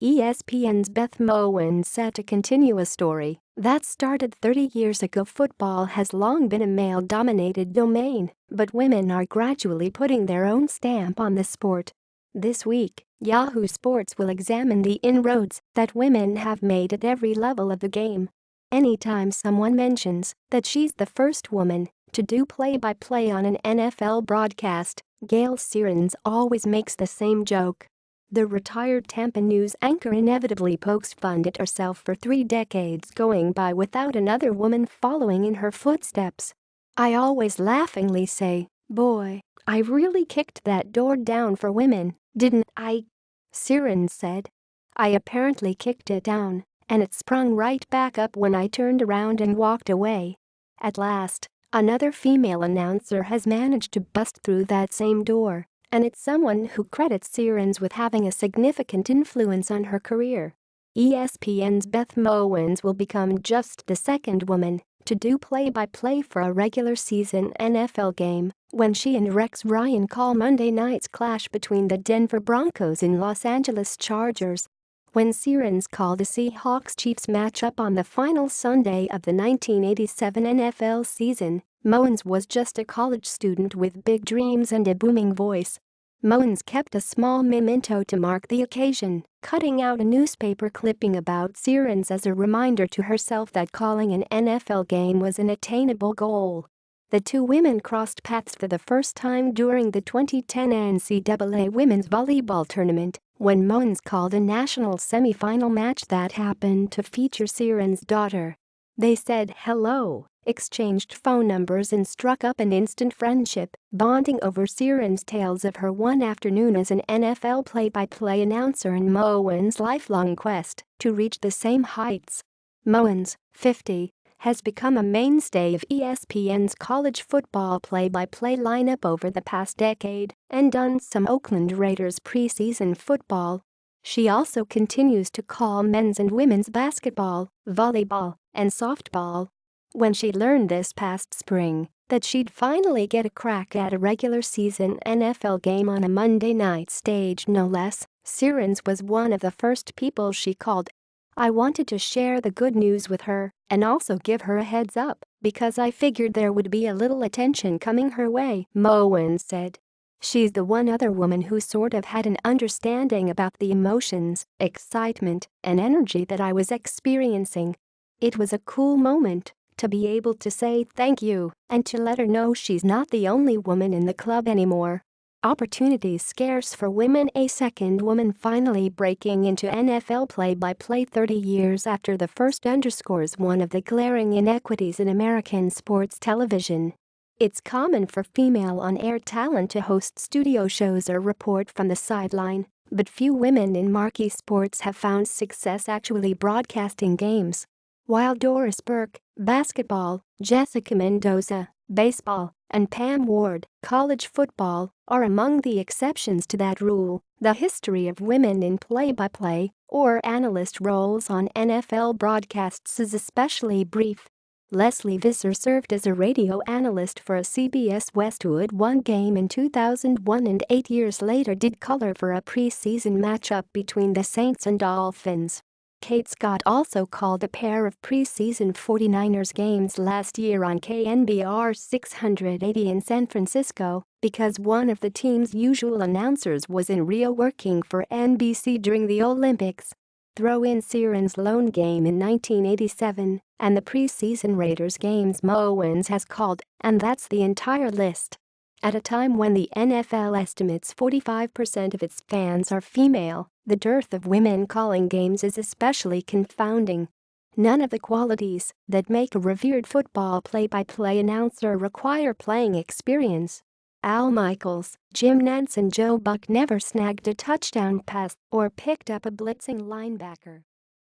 ESPN's Beth Mowins set to continue a story that started 30 years ago. Football has long been a male-dominated domain, but women are gradually putting their own stamp on the sport. This week, Yahoo Sports will examine the inroads that women have made at every level of the game. Anytime someone mentions that she's the first woman to do play-by-play on an NFL broadcast, Gayle Sierens always makes the same joke. The retired Tampa news anchor inevitably pokes fun at herself for 3 decades going by without another woman following in her footsteps. "I always laughingly say, boy, I really kicked that door down for women, didn't I?" Sierens said. "I apparently kicked it down, and it sprung right back up when I turned around and walked away." At last, another female announcer has managed to bust through that same door. And it's someone who credits Sierens with having a significant influence on her career. ESPN's Beth Mowins will become just the second woman to do play-by-play for a regular season NFL game when she and Rex Ryan call Monday night's clash between the Denver Broncos and Los Angeles Chargers. When Sierens called the Seahawks-Chiefs matchup on the final Sunday of the 1987 NFL season, Mowins was just a college student with big dreams and a booming voice. Mowins kept a small memento to mark the occasion, cutting out a newspaper clipping about Sierens as a reminder to herself that calling an NFL game was an attainable goal. The two women crossed paths for the first time during the 2010 NCAA Women's Volleyball Tournament, when Mowins called a national semifinal match that happened to feature Sierens' daughter. They said hello, exchanged phone numbers and struck up an instant friendship, bonding over Sierens' tales of her one afternoon as an NFL play-by-play announcer and Mowins' lifelong quest to reach the same heights. Mowins, 50, has become a mainstay of ESPN's college football play-by-play lineup over the past decade and done some Oakland Raiders preseason football. She also continues to call men's and women's basketball, volleyball, and softball. When she learned this past spring that she'd finally get a crack at a regular season NFL game on a Monday night stage no less, Sierens was one of the first people she called. "I wanted to share the good news with her and also give her a heads up because I figured there would be a little attention coming her way," Mowins said. "She's the one other woman who sort of had an understanding about the emotions, excitement, and energy that I was experiencing. It was a cool moment to be able to say thank you and to let her know she's not the only woman in the club anymore." Opportunities scarce for women. A second woman finally breaking into NFL play-by-play 30 years after the first underscores one of the glaring inequities in American sports television. It's common for female on-air talent to host studio shows or report from the sideline, but few women in marquee sports have found success actually broadcasting games. While Doris Burke, basketball, Jessica Mendoza, baseball, and Pam Ward, college football, are among the exceptions to that rule, the history of women in play-by-play or analyst roles on NFL broadcasts is especially brief. Leslie Visser served as a radio analyst for a CBS Westwood One game in 2001 and 8 years later did color for a preseason matchup between the Saints and Dolphins. Kate Scott also called a pair of preseason 49ers games last year on KNBR 680 in San Francisco because one of the team's usual announcers was in Rio working for NBC during the Olympics. Throw in Sierens' lone game in 1987 and the preseason Raiders games Mowins has called, and that's the entire list. At a time when the NFL estimates 45% of its fans are female, the dearth of women calling games is especially confounding. None of the qualities that make a revered football play-by-play announcer require playing experience. Al Michaels, Jim Nantz and Joe Buck never snagged a touchdown pass or picked up a blitzing linebacker.